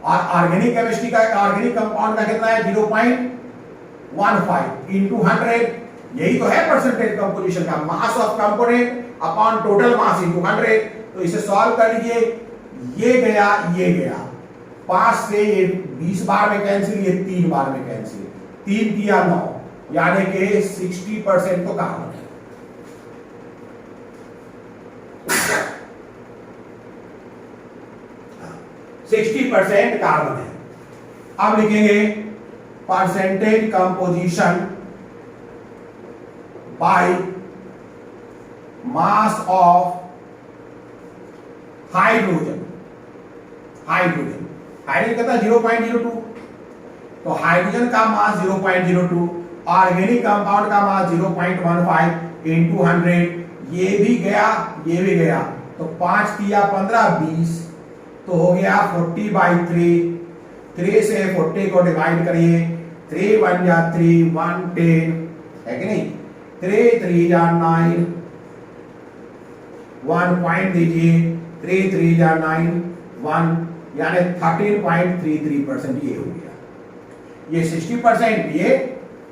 और ऑर्गेनिक केमिस्ट्री का, ऑर्गेनिक कंपाउंड का कितना है? 0.15 इंटू 100, यही तो है परसेंटेज कंपोजिशन का, मास of component upon total mass into 100। तो इसे सॉल्व कर लीजिए, ये गया, 5 से ये 20 बार में कैंसिल, ये 3 बार में कैंसिल, 3 दिया 9, यानी कि 60% तो कार्बन है। हाँ, 60% कार्बन है। अब लिखेंगे percentage composition by mass of hydrogen, hydrogen कितना? 0.02, तो हाइड्रोजन का मास 0.02, ऑर्गेनिक कंपाउंड का मास 0.15 इंटू 100, ये भी गया, ये भी गया, तो 5 दिया 15, 20, तो हो गया 40/3, 3 से 40 को डिवाइड करिए, 3 1 जा 3, 1 10, है कि नहीं, 3 3 जा 9, 1 पॉइंट दीजिए, 3 3 जा 9, 1, यानी 13.33% ये हो गया, ये 60%, ये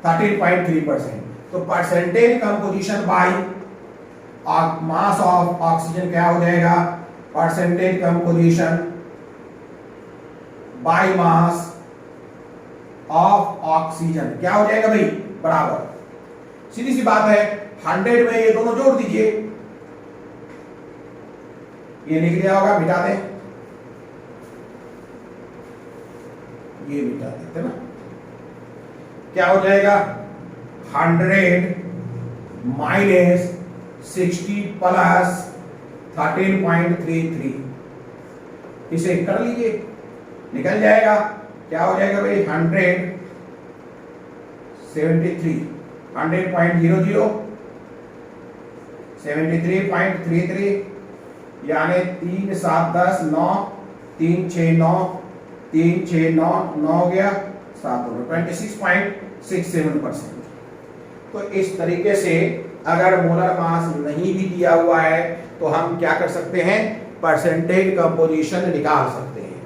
13.3%। तो percentage composition by mass of oxygen क्या हो जाएगा? Percentage composition by mass of oxygen क्या हो जाएगा भाई? बराबर, सीधी सी बात है, 100 में ये दोनों जोड़ दीजिए, ये लिख दिया होगा, मिटा दें, ये मिटा देते ना, क्या हो जाएगा? 100 माइनस 60 प्लस 13.33, इसे कर लीजिए, निकल जाएगा, क्या हो जाएगा भाई? 100.00 73.33, यानी 3 7 10 9, 3 6 9, 3 6 9 9 गया, 7 26.67%। तो इस तरीके से अगर मोलर मास नहीं भी दिया हुआ है तो हम क्या कर सकते हैं? परसेंटेज कंपोजिशन निकाल सकते हैं।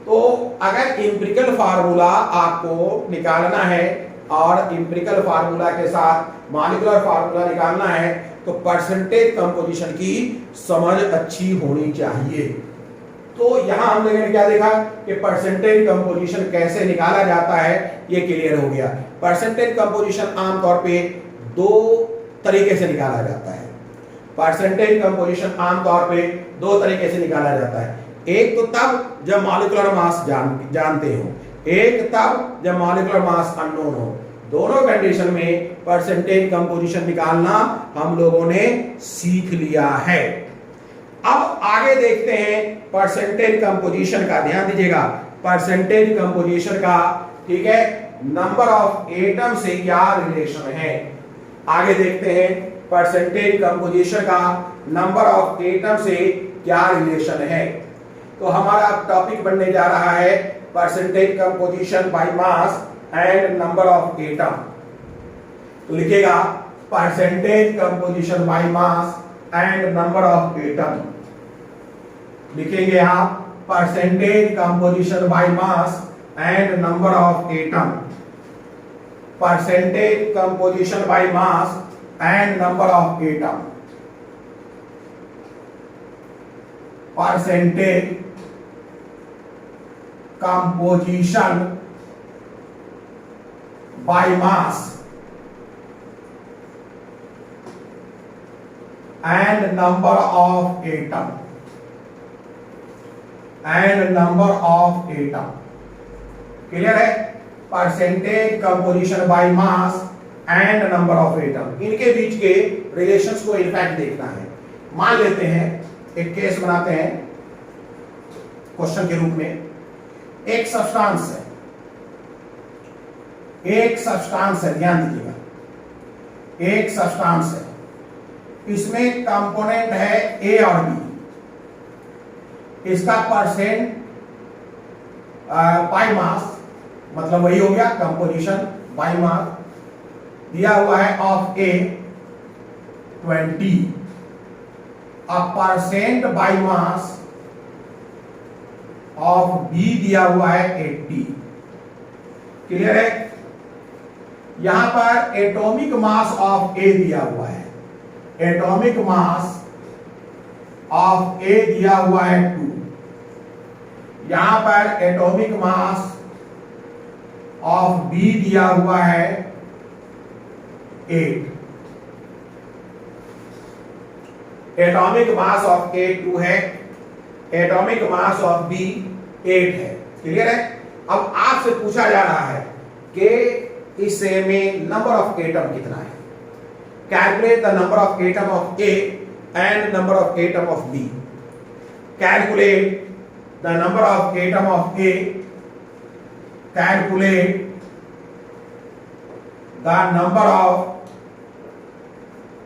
तो अगर एम्पिरिकल फार्मूला आपको निकालना है और एम्पिरिकल फार्मूला के साथ मॉलिक्यूलर फार्मूला निकालना है तो परसेंटेज कंपोजिशन की समझ अच्छी होनी चाहिए। तो यहां हम लोगों ने क्या देखा कि परसेंटेज कंपोजिशन कैसे निकाला जाता है, ये क्लियर हो गया। परसेंटेज कंपोजिशन आमतौर पे 2 तरीके से निकाला जाता है। परसेंटेज कंपोजिशन आमतौर पे 2 तरीके से निकाला जाता है, एक तो तब जब मॉलिक्यूलर मास जानते हो, एक तब जब मॉलिक्यूलर मास अननोन हो। दोनों कंडीशन में परसेंटेज कंपोजिशन निकालना हम लोगों ने सीख लिया है। अब आगे देखते हैं परसेंटेज कंपोजिशन का, ध्यान दीजिएगा, परसेंटेज कंपोजिशन का, ठीक है, नंबर ऑफ एटम से क्या रिलेशन है। आगे देखते हैं परसेंटेज कंपोजिशन का नंबर ऑफ एटम से क्या रिलेशन है। तो हमारा टॉपिक बनने जा रहा है percentage composition by mass and number of atom. तो लिखेगा percentage composition by mass and number of atom. लिखेंगे आप percentage composition by mass and number of atom. Percentage composition by mass and number of atom. Percentage composition by mass and number of atom and number of atom। Clear है? Percentage composition by mass and number of atom, इनके बीच के relations को in fact देखना है। मान लेते हैं, एक केस बनाते हैं क्वेश्चन के रूप में। एक सब्सटेंस है, एक सब्सटेंस है, ध्यान दीजिएगा, एक सब्सटेंस है, इसमें कंपोनेंट है ए और बी। इसका परसेंट बाय मास, मतलब वही हो गया कंपोजिशन बाय मास, दिया हुआ है ऑफ ए 20, अब percent by mass of B दिया हुआ है 80। क्लियर है? यहां पर एटॉमिक मास ऑफ ए दिया हुआ है, एटॉमिक मास ऑफ ए दिया हुआ है 2, यहां पर एटॉमिक मास ऑफ बी दिया हुआ है 8। एटॉमिक मास ऑफ ए 2 है, एटॉमिक मास ऑफ बी 8 है। क्लियर है? अब आपसे पूछा जा रहा है कि इस में नंबर ऑफ एटम कितना है। Calculate the number of atom of A and number of atom of B. Calculate the number of atom of A. Calculate the number of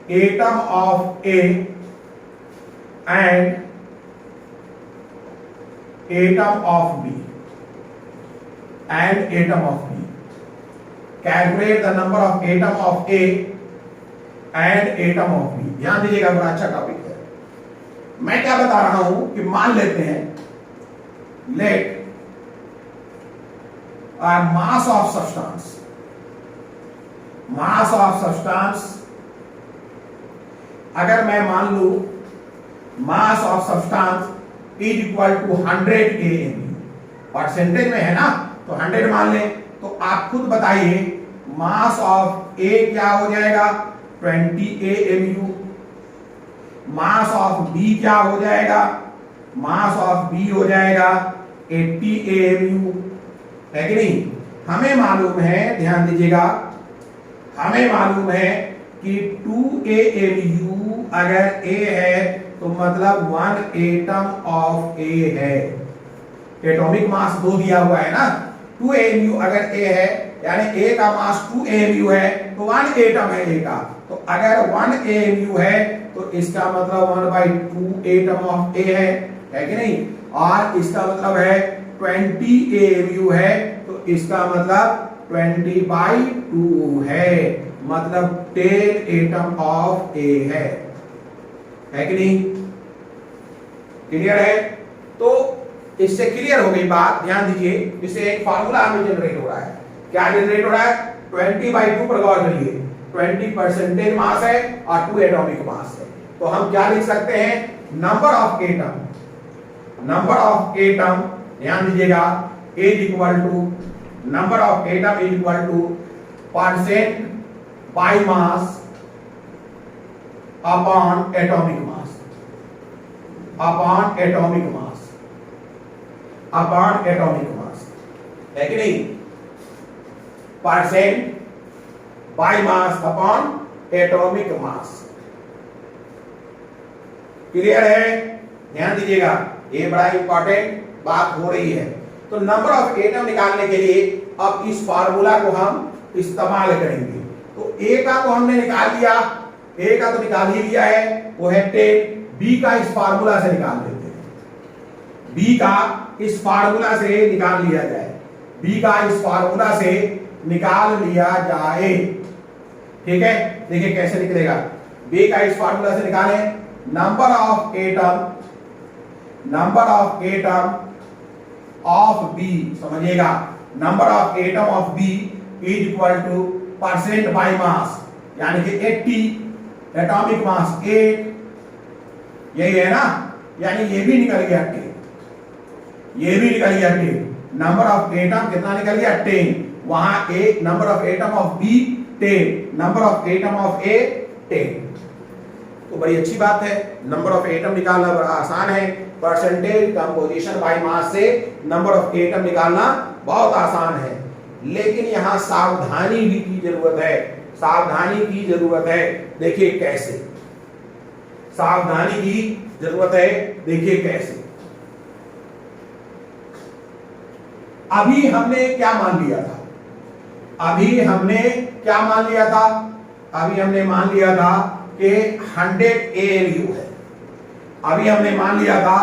atom of A and atom of B. And atom of B. Calculate the number of atom of A and atom of B. ध्यान दीजिएगा, बड़ा अच्छा topic है। मैं क्या बता रहा हूं कि मान लेते हैं, let mass of substance, mass of substance, अगर मैं मान लू mass of substance is equal to 100 AMU, percentage में है ना, तो 100 मान लें। तो आप खुद बताइए मास ऑफ ए क्या हो जाएगा, 20 AMU। मास ऑफ बी क्या हो जाएगा, मास ऑफ बी हो जाएगा 80 AMU, है कि नहीं? हमें मालूम है, ध्यान दीजिएगा, हमें मालूम है कि 2 AMU अगर A है तो मतलब 1 एटम ऑफ A है। एटॉमिक मास 2 दिया हुआ है ना, 2 AMU अगर A है, यानी A का मास 2 AMU है तो 1 एटम है A का। तो अगर 1 AMU है तो इसका मतलब 1/2 एटम ऑफ A है कि नहीं? और इसका मतलब है 20 AMU है तो इसका मतलब 20/2 है, मतलब 10 एटम ऑफ A है कि नहीं? क्लियर है? तो इससे क्लियर हो गई बात। ध्यान दीजिए, इससे एक फार्मूला हमें जनरेट हो रहा है। क्या जनरेट हो रहा है? 20/2 पर गौर करिए, 20 परसेंटेज मास है और 2 एटॉमिक मास है। तो हम क्या लिख सकते हैं? Number of atom, number of atom, ध्यान दीजिएगा, is equal to number of atom is equal to percent by mass upon atomic mass, upon atomic mass, upon atomic mass, है कि नहीं? Percent by mass upon atomic mass. Clear है? ध्यान दीजिएगा, ये बड़ा इंपॉर्टेंट बात हो रही है। तो नंबर ऑफ एटम निकालने के लिए अब इस फार्मूला को हम इस्तेमाल करेंगे। तो ए का तो हमने निकाल लिया, ए का तो निकाल ही लिया है, वो है 10। बी का इस फार्मूला से निकाल लेते हैं, बी का इस फार्मूला से निकाल लिया जाए, बी का इस फार्मूला से निकाल लिया जाए। ठीक है, देखिए कैसे निकलेगा। बी का इस फार्मूला से निकालें, number of atom of B, समझिएगा, number of atom of B is equal to percent by mass, यानी कि 80, एटॉमिक मास 8, यही है ना, यानी ये भी निकल गया 10, ये भी निकल गया 10। नंबर ऑफ एटम कितना निकल गया 10, वहां A number of atom of B 10, number of atom of A 10। तो बड़ी अच्छी बात है, नंबर ऑफ एटम निकालना बड़ा आसान है। परसेंटेज कंपोजिशन बाय मास से नंबर ऑफ एटम निकालना बहुत आसान है, लेकिन यहां सावधानी भी की जरूरत है, सावधानी की जरूरत है। देखिए कैसे सावधानी की जरूरत है, देखिए कैसे। अभी हमने क्या मान लिया था, अभी हमने क्या मान लिया था, अभी हमने मान लिया था कि 100 ALU है। अभी हमने मान लिया था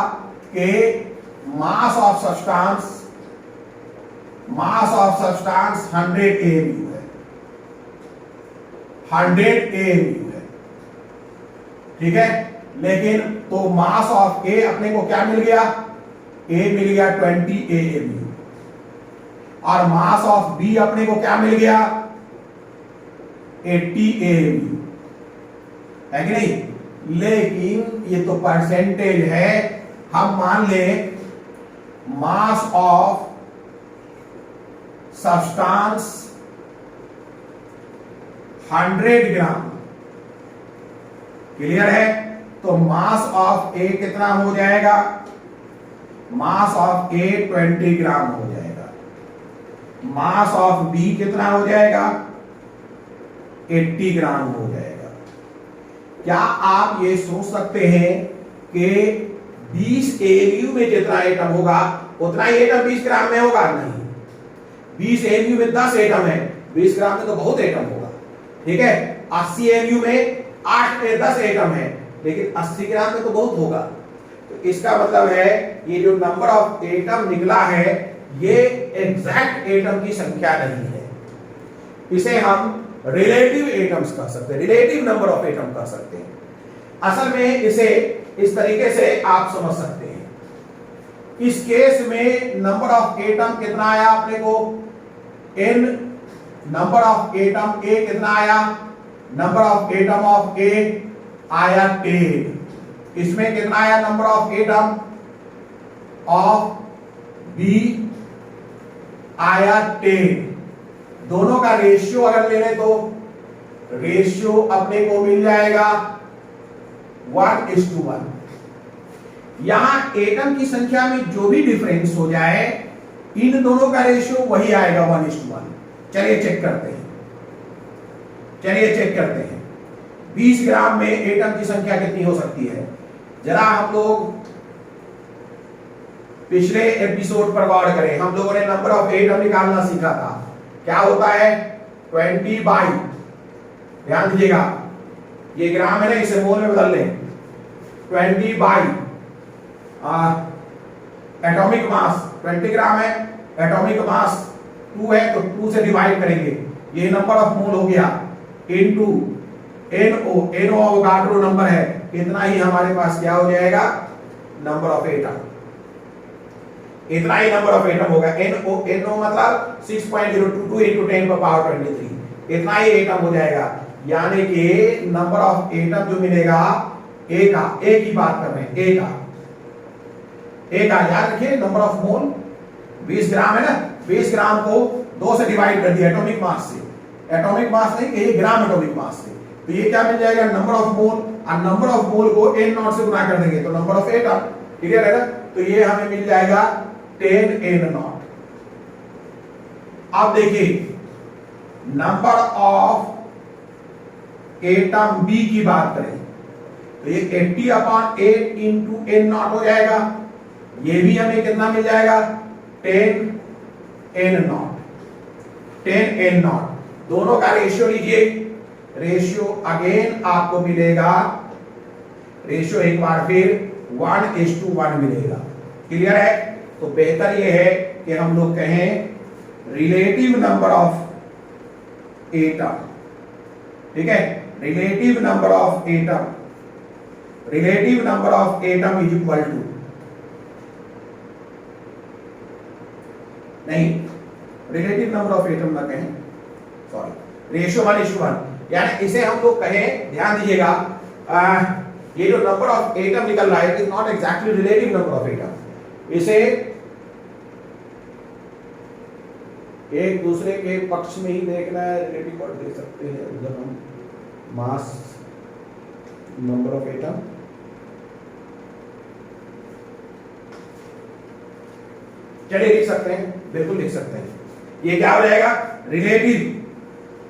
कि मास ऑफ सब्सटेंस 100 ALU है, 100 ALU है। ठीक है, लेकिन तो मास ऑफ ए अपने को क्या मिल गया, ए मिल गया 20 ALU, और मास ऑफ बी अपने को क्या मिल गया 80 ALU, है कि नहीं। लेकिन ये तो परसेंटेज है, हम मान लें मास ऑफ सब्सटेंस 100 ग्राम, क्लियर है। तो मास ऑफ ए कितना हो जाएगा, मास ऑफ ए 20 ग्राम हो जाएगा, मास ऑफ बी कितना हो जाएगा 80 ग्राम हो जाएगा। क्या आप ये सोच सकते हैं कि 20 ALU में जितना एटम होगा उतना ही एटम 20 ग्राम में होगा? नहीं, 20 ALU में 10 एटम है, 20 ग्राम में तो बहुत एटम होगा। ठीक है, 80 ALU में 10 एटम है, लेकिन 80 ग्राम में तो बहुत होगा। तो इसका मतलब है ये जो नंबर ऑफ एटम निकला है ये एग्जैक्ट एटम की संख्या नहीं है, इसे हम रिलेटिव एटम्स कह सकते हैं, रिलेटिव नंबर ऑफ एटम कह सकते हैं। असल में इसे इस तरीके से आप समझ सकते हैं। इस केस में नंबर ऑफ एटम कितना आया अपने को n, number of atom A कितना आया, number of atom of A आया 10। इसमें कितना आया number of atom of B आया 10। दोनों का रेशियो अगर ले लें तो रेशियो अपने को मिल जाएगा 1:1। यहां एटम की संख्या में जो भी डिफरेंस हो जाए इन दोनों का रेशियो वही आएगा 1:1। चलिए चेक करते हैं, चलिए चेक करते हैं 20 ग्राम में एटम की संख्या कितनी हो सकती है। जरा हम लोग पिछले एपिसोड पर गौर करें, हम लोगों ने नंबर ऑफ एटम निकालना सीखा था। क्या होता है 20 बाई, ध्यान दीजिएगा ये ग्राम है ना, इसे मोल में बदल लें, 20 बाई एटॉमिक मास 20 ग्राम है, एटॉमिक मास 2 है तो 2 से डिवाइड करेंगे, ये नंबर ऑफ मोल हो गया, इनटू NO अवोगाड्रो नंबर है, इतना ही हमारे पास क्या हो जाएगा नंबर ऑफ एटम, इतना ही नंबर ऑफ एटम होगा। NO मतलब 6.022 into 10 पर पावर 23, इतना ही एटम हो जाएगा। यानी कि नंबर ऑफ एटम जो मिलेगा ए का, ए की बात कर रहे हैं, ए का याद रखिए नंबर ऑफ मोल 20 ग्राम है ना, 20 ग्राम को 2 से डिवाइड कर दिया एटॉमिक मास से, एटॉमिक मास नहीं ये ग्राम एटॉमिक मास से, तो ये क्या मिल जाएगा नंबर ऑफ मोल, और नंबर ऑफ मोल को n0 से गुना कर देंगे तो नंबर ऑफ एटम, क्लियर है ना। तो ये हमें मिल जाएगा 10n0। अब देखिए नंबर ऑफ एटम बी की बात करें तो ये 80/8 into n0 हो जाएगा, ये भी हमें कितना मिल जाएगा 10n0 दोनों का रेशियो लीजिए। रेशियो अगेन आपको मिलेगा, रेशियो एक बार फिर 1:1 मिलेगा। क्लियर है? तो बेहतर ये है कि हम लोग कहें रिलेटिव नंबर ऑफ एटम, ठीक है, relative number of atom, relative number of atom is equal to, नहीं रिलेटिव नंबर ऑफ एटम ना कहें, सॉरी, रेशियो 1:1, यानी इसे हम लोग कहें, ध्यान दीजिएगा, ये जो नंबर ऑफ एटम निकल रहा है it is not exactly relative number of atom, इसे एक दूसरे के पक्ष में ही देखना है, रिलेटिव वर्ड दे सकते हैं उधर हम मास नंबर ऑफ एटम, चलिए लिख सकते हैं, बिल्कुल लिख सकते हैं। ये क्या हो जाएगा? रिलेटिव,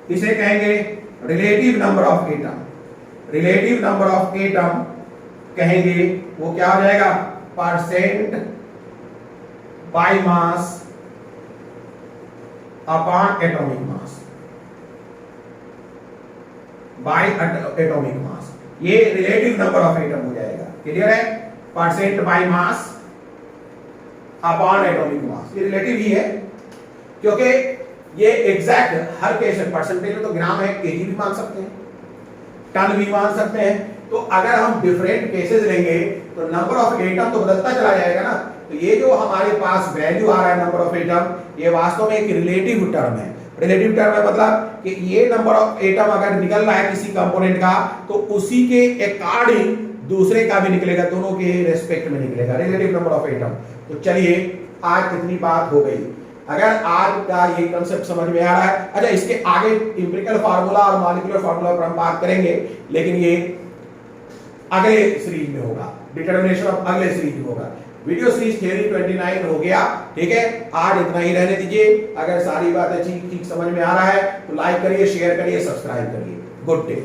इसे कहेंगे relative number of atom, relative number of atom कहेंगे वो क्या हो जाएगा? Percent by mass upon atomic mass, bye atomic mass, ये रिलेटिव नंबर ऑफ एटम हो जाएगा। क्लियर है? Percent by mass upon atomic मास, ये रिलेटिव ही है क्योंकि ये एग्जैक्ट हर केस में परसेंटेज में तो ग्राम है, केजी भी मान सकते हैं, टन भी मान सकते हैं। तो अगर हम डिफरेंट केसेस लेंगे तो नंबर ऑफ एटम तो बदलता चला जाएगा ना। तो ये जो हमारे पास वैल्यू आ रहा है नंबर ऑफ एटम, ये वास्तव में एक रिलेटिव टर्म है। रिलेटिव टर्म है मतलब कि ये नंबर ऑफ एटम अगर निकल रहा है किसी कंपोनेंट का तो उसी के अकॉर्डिंग दूसरे का भी निकलेगा, दोनों के रेस्पेक्ट में निकलेगा, रिलेटिव नंबर ऑफ एटम। तो चलिए आज इतनी बात हो गई। अगर आज का ये कंसेप्ट समझ में आ रहा है, अच्छा इसके आगे एम्पिरिकल फार्मूला और मॉलिक्यूलर फार्मूला पर हम बात करेंगे, लेकिन ये अगले सीरीज में होगा, डिटरमिनेशन ऑफ अगले सीरीज में होगा। वीडियो सीरीज थ्योरी 29 हो गया, ठीक है। आज इतना ही रहने दीजिए। अगर सारी बातें ठीक समझ में आ रहा है तो लाइक करिए, शेयर करिए, सब्सक्राइब करिए। Good day.